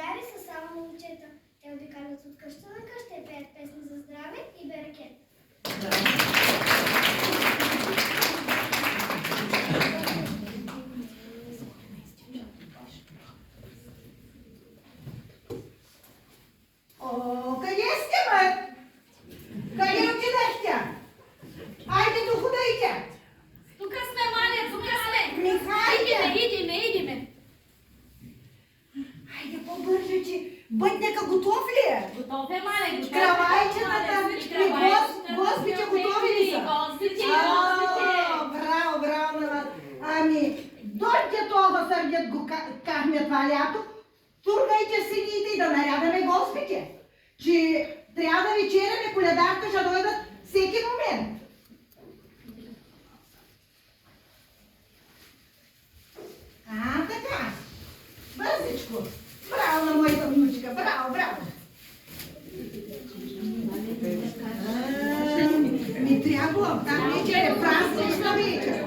цигари са само момчета. Те обикалят от къща на къща и пеят песни за здраве и берекет. Къде сте, бе? Къде отидахте? Айде доходайте! Тук сме, Маля, тук сме! Михайде! Идиме! Айде по-бърже, че бъдника готов ли е? Готов е, Маля, готов е. Кравайчетата и гостите готови ли са? Гостите! Браво на вас. Ами, дойте това сърдят го кахме това лято, тургайте сините и да нарядаме гостите, че трябва да вечеряме, коледарите ще дойдат всеки момент. Така. Бързичко. Браво на моята внучка. Браво. Ми трябва. Там вече е празнична вечер.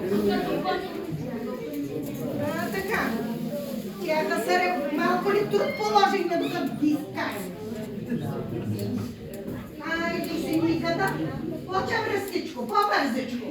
Така. Тя да се малко ли труд положихме докато ги изкарим. Айде си, Никата. По-чавръстичко, по-бързичко.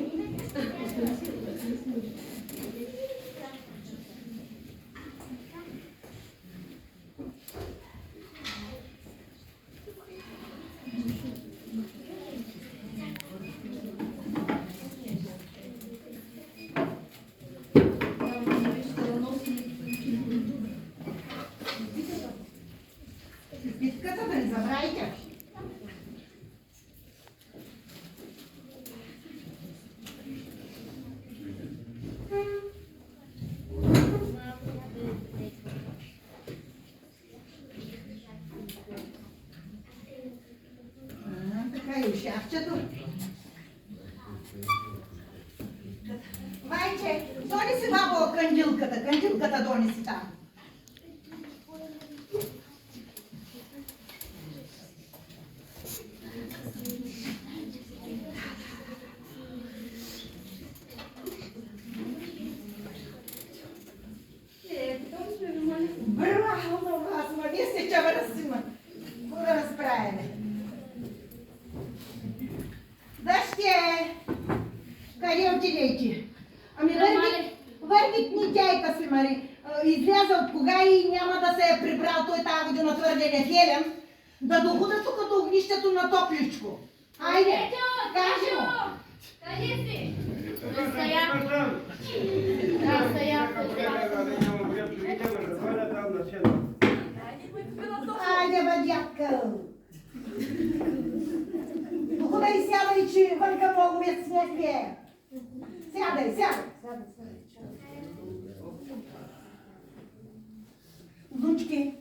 Битката да не забравите. Така и шафчето. Майче, дони си бабо кандилката дони си там. Браво на вас, ма вие сте чавръсима. Какво да разправяме? Дъще! Къде отидете? Ами върви книгейка си, Мари. Изляза от кога и няма да се е прибрал той тази година твърде нефелен, да дохода тук до огнището на топличко. Айде, кажи му! Къде си? Айде, бе, дядка! Дохода и сядай, че вънка много вие сняг вие. Сядай. Внучки,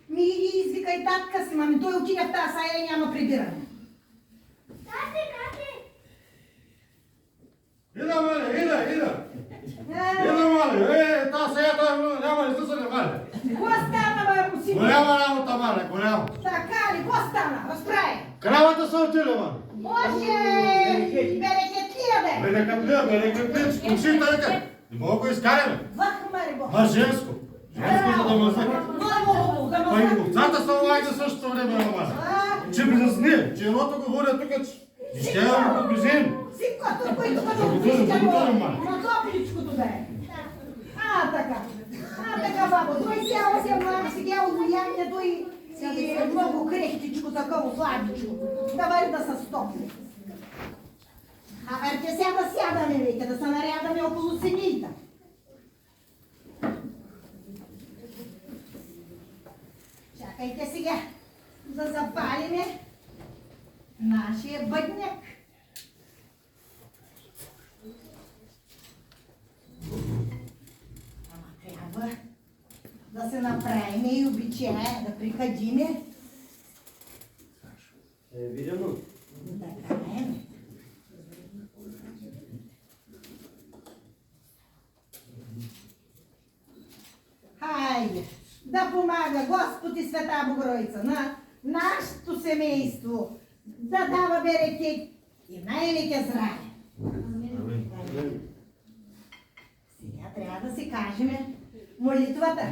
ми иди и извикай татка си, мами. Той отиде в тази сая и няма прибиране. Кате! Ида, Маля, та сеята няма ли слушане, Маля? Какво стана, бе, по си? Голяма работа, Маля, голяма. Така ли, какво стана? Разправи. Кравата са отиде, Маля. Боже, берекетлия, бе. Берекетлия, скушите, века. Не мога го изкараме. Вахмари, бо. А женско за да мъзне. Много, да Па и мъзне. овцата са лайде същото време, Маля. Че близни, че едното го водя тук, че ще я му поближим. Всичко, което тук да Да отвижда го говорим, Маля. на топличкото, бе. Така, бабо. Той сяла се млада, сега улояння, той е много крехтичко, такова слабичко. Да върви да се стопли. Верте сега да сядаме, века, да се нарядаме около синийта. Чакайте сега да запалиме нашия бъдняк. Трябва да се направим и обичая, да прикадиме. Видимо. Да краем. Хайде, да помага Господ и Света Богородица на нашето семейство, да дава берекет и най-велике здраве. Сега трябва да си кажем молитвата.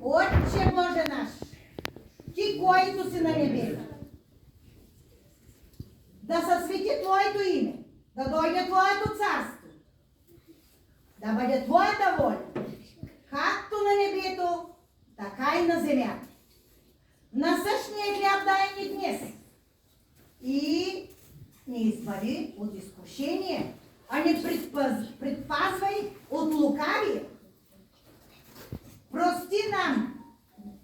Отче Боже наш, ти, който си на небето. Да се свети Твоето име, да дойде Твоето царство, да бъде Твоята воля, както на небето, така и на земята. Насъщния хляб дай ни днес и ни избави от изкушение, а не предпазвай от лукавия. Прости нам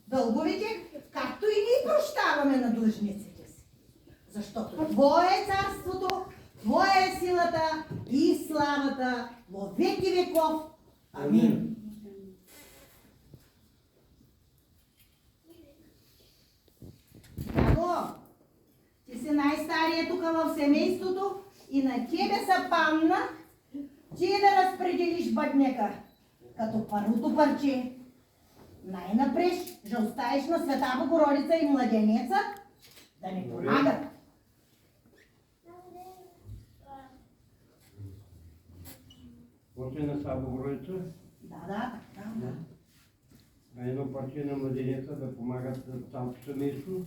дълговете, както и ние прощаваме на длъжниците си. Защото Твое е царството, Твоя е силата и славата во веки веков. Амин. Дядо, ти си най-стария тук в семейството и на тебе са памна, ти да разпределиш бъдника, като първото парче. Най-напред ще оставиш на Света Богородица и младенеца да ни помагат. После на Света Богородица, Да, така. на едно парче на младенеца да помагат за цялото семейство.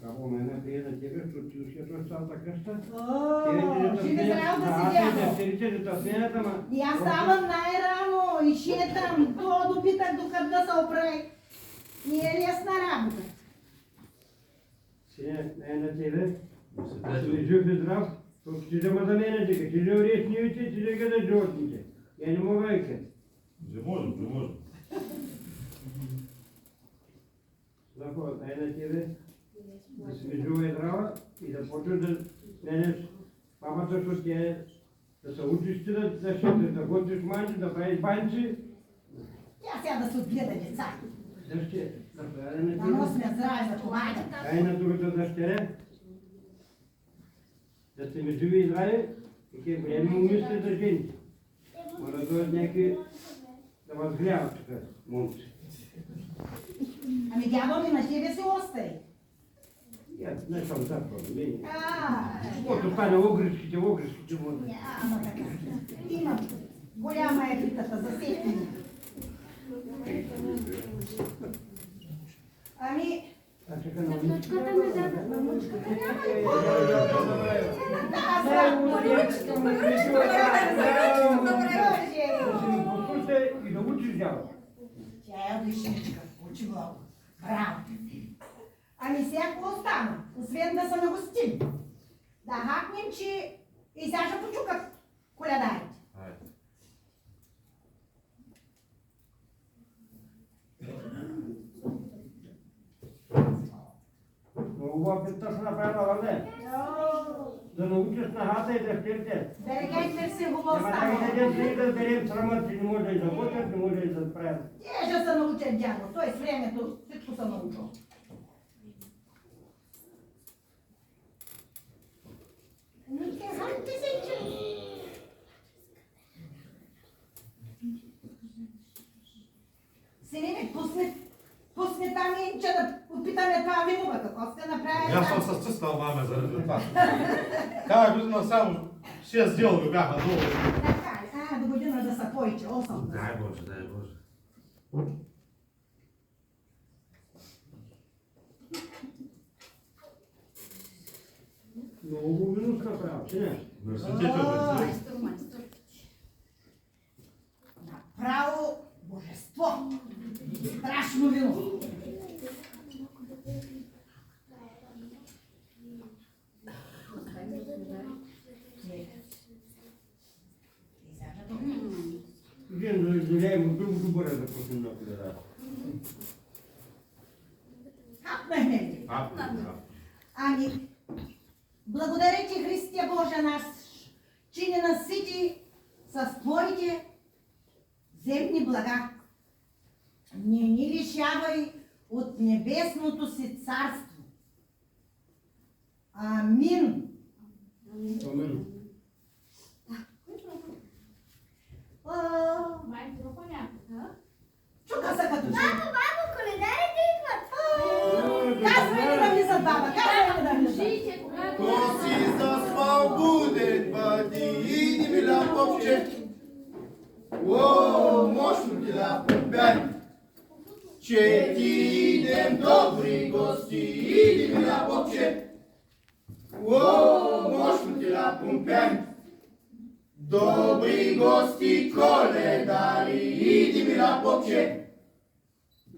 Право мене прие на тебе, защото ти усетваш цялата къща. Живи здрав да си, дядо. И аз ставам най-рано и шетам до допитък, докато да се оправи. Не е лесна работа. Синя, на тебе, да си жив и здрав, защото ти взема за мене дека, ти же уреш нивите, ти же гледаш животните. Я не мога века. Не можем, не можем. Заход, на тебе, да си жива и здрава и да почнеш да менеш папата, защото ти е да се учиш ти да шетиш, да ходиш манчи, да правиш банчи. Тя сега да се отгледа деца. Дъще, да прави на Да тебе. носим здраве за помага. Ай на другата дъщеря, да сте ми живи и здрави, и ке време умислите за жените. Мора да дойдат някакви да вас гледат тук, момци. Ами дядо ми на тебе се остари. Я не съм за проблеми. Каквото стане огришките води. Няма така. Има. Голяма е питата за всеки. Ами, А чека на мамичката ме даде. Мамучката няма ли? Да си ми послушате и да учиш дядо. Тя е отличничка. Учи много. Браво. Ами сега какво остана? Освен да се нагостим. Да хакнем, че и сега ще почукат колядарите. Айде. Много опитта се направила, не? Да научиш на хата и дъщерите. Да рекайте се хубаво Няма да става. ги дадем да берем срамът, че не може и да готвят, не може и да правят. Те ще се научат дядо. Той с времето всичко се научил. Сине, пусни там и че да опитаме това вино, бе, какво сте направили? Аз съм се стиснал, маме, заради това. Тая година само 6 дела бяха долу. Така ли? До година да са повече, 8. Дай Боже, дай Боже. Много вино се направил, че не? Мерси, тето, мерси. Направо божество. Страшно вино. Вие да изделяем от другото бъде да почнем да подадат. Хапнахме ли? Ами, благодаря ти, Христия Божа наш, че ни насити с Твоите земни блага. Не ни лишавай от небесното си царство. Амин. Амин. Май трупа някаква. Чука се като че. Бабо, коледарите идват. Казвай ми да влизат, баба, казвай ми да влизат. Жийте, когато... То си заспал буден, бъди и ни мила попче. O, moșul de la Pumpeani, ce tidem dobri gosti, idem la Bocce. O, moșul de la Pumpeani, dobri gosti coledari, idem la Bocce.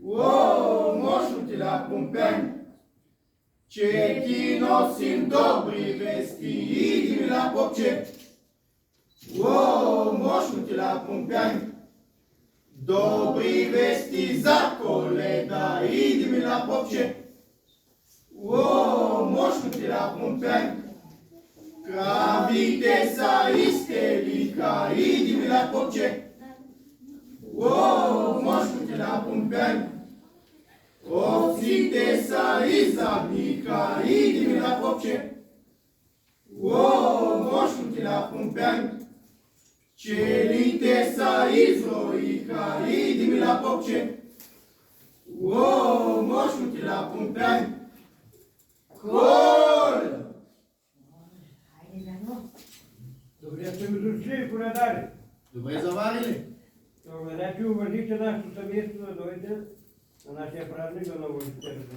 O, moșul de la Pumpeani, ce ti nosim dobri vesti, idem la Bocce. O, moșul de la Pumpeani, dobri vesti za coleda, idem la Bocce. O, moșul de la Pumpeani, cravite sa istelica, idem la Bocce. O, moșul de la Pumpeani, oțite sa izabnica, idem la Bocce. O, moșul de la Pumpeani, celite sa izroica, idem la Bocce. O, moșul de la Pumpeani, col! Добре сте ме дошли, коледари. Добре заварили? Добре, значи уважите нашето семейство да дойде на нашия празник да новолетието.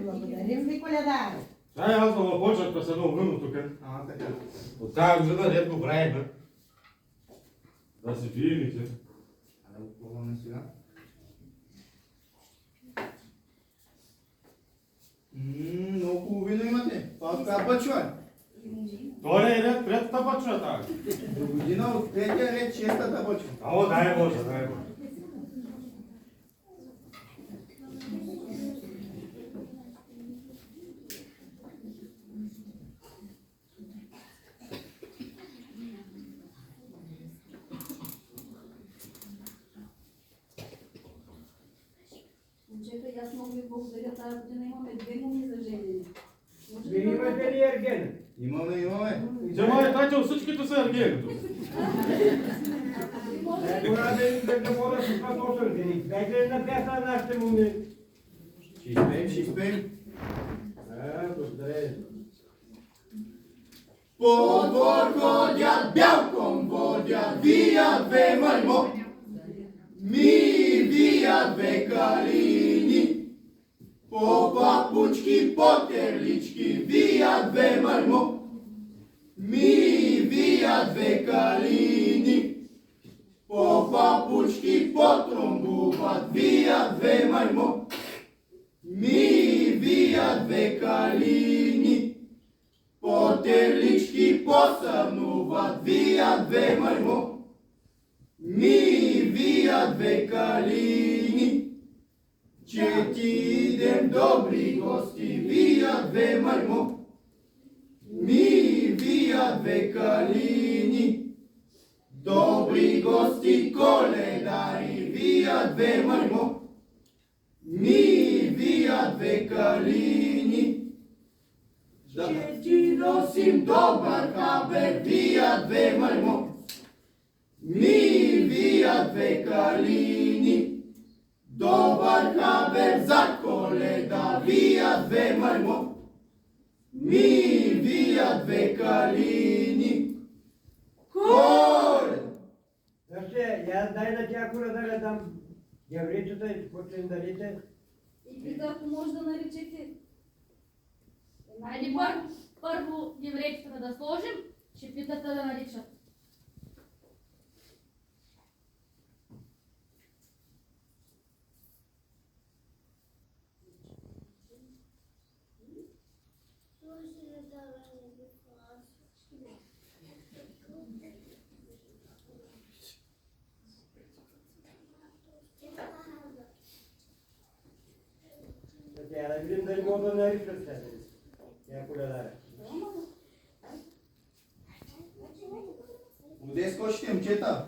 Благодарим ви, коледари. Ай, аз да ме почнат да се наумим тук. А, така. От тази година редно време. Да се пиените. А да го пробваме сега. Много хубаво вино имате. Това от коя бъчва? Това е ред, третата бъчва тази. До година от третия ред, шестата бъчва. Ао, дай Боже, дай Боже. Момчета, и аз много ви благодаря. Тази година имаме 2 моми за женени. Може Вие да имате ли ерген? Имаме. Джамай, тачо, всичките са ергени тук. Трябва да мога да се това точно ергени. Дайте на пяса на нашите моми. Ще изпеем. Благодаря. По двор ходят, бялком водят, вият две мърмо. Ми вият две калини. По папучки, по терлички, вият две мърмо. Ми вият две калини. По папучки, по тромбуват, вият две мърмо. Ми вият две калини. По терлички посърнуват, вият две мърмо. Ми вият две калини. Че ти идем добри гости, вият две мърмо. Ми вият две калини. Добри гости коледари, вият две мърмо. Ми вият две калини. Че ти носим добър хабер, вият две мърмо. Ми вият две калини. Добър хабер за Коледа, вият две мърмо. Ми вият две калини. Коледа! Значи, я дай на тя коледа да дам гавричета и почнем да дадете. И пита, ако може да наречете. Айде първо еврейците да сложим, ще питате да наричат. Значи, да видим дали мога да наричат себе. Тя коледа. Уде скочите, момчета?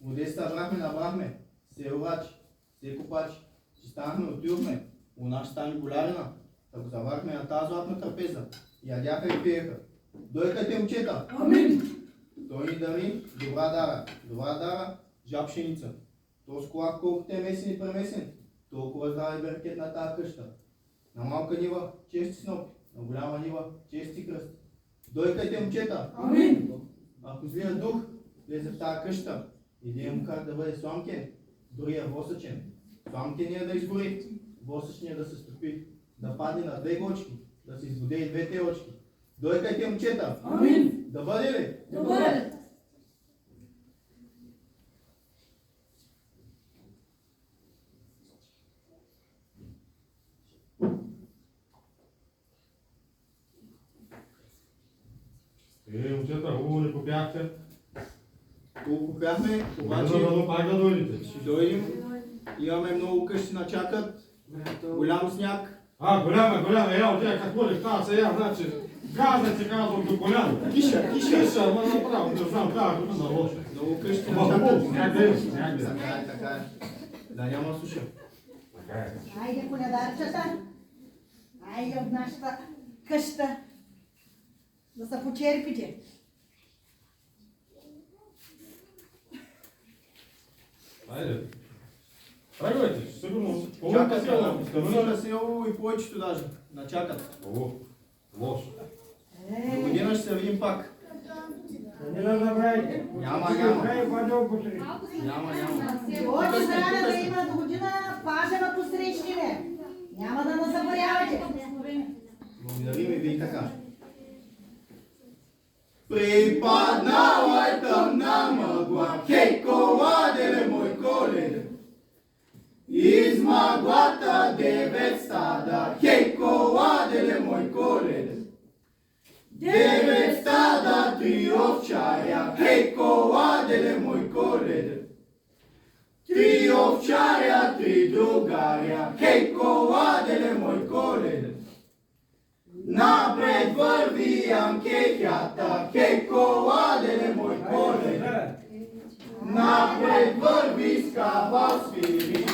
Уде събрахме, набрахме. Се урачи, се купачи. Ще станахме, отидохме. У нас ще стане голярина. Ако заварахме на тази златна трапеза. Ядяха и пиеха. Дойкате, момчета. Амин. Той ни дари добра дара. Добра дара, жаб пшеница. То с колак колкото е месен и премесен. Толкова здраве беркет на тази къща. На малка нива, чести снопи. На голяма нива, чести кръст. Дойкайте, момчета. Амин. Ако злия дух влезе в тази къща. Един му кара да бъде сламкен, другия восъчен. Сламкеният да изгори, восъчният да се стопи, да падне на 2 гочки, да се избуде и 2 очки. Дойкайте, момчета! Амин! Да бъде ли? Да бъде! Момчета, хубаво ни попяхте. Хубаво попяхме, Обаче обаче да пак да дойдете. ще дойдем. Имаме много къщи на чакат, голям сняг. Голяма, я от тя какво ли каза сега, значи, газа ти казвам до коляно. Киша, Киша, ама направо, не знам как, но на лошо. много къщи на Ама чакат. хубаво, сняг да има, сняг да има. Така е. Да няма суша. Така е. Айде, коледарчета. Айде от нашата къща. Да се почерпите. Айде. Тръгвайте, сигурно. Чакат Село, стъмно село и повечето даже. На чакат. О, лошо. До година ще се видим пак. Не да забравяйте. Няма. Край падал посред. Няма. Още трябва да има до година пажена посрещине. Няма да не забравяйте. Благодарим и ви така. Припаднала е тъмна мъгла, хей, коладеле, мой коледе. Из мъглата 9 стада, хей, коладеле, мой коледе. 9 стада, 3 овчаря, хей, коладеле, мой коледе. 3 овчаря, 3 другаря, хей, коладеле, мой коледе. Напред върви анкехята, хей, коладеле, мой коледе. Напред върви скава свири,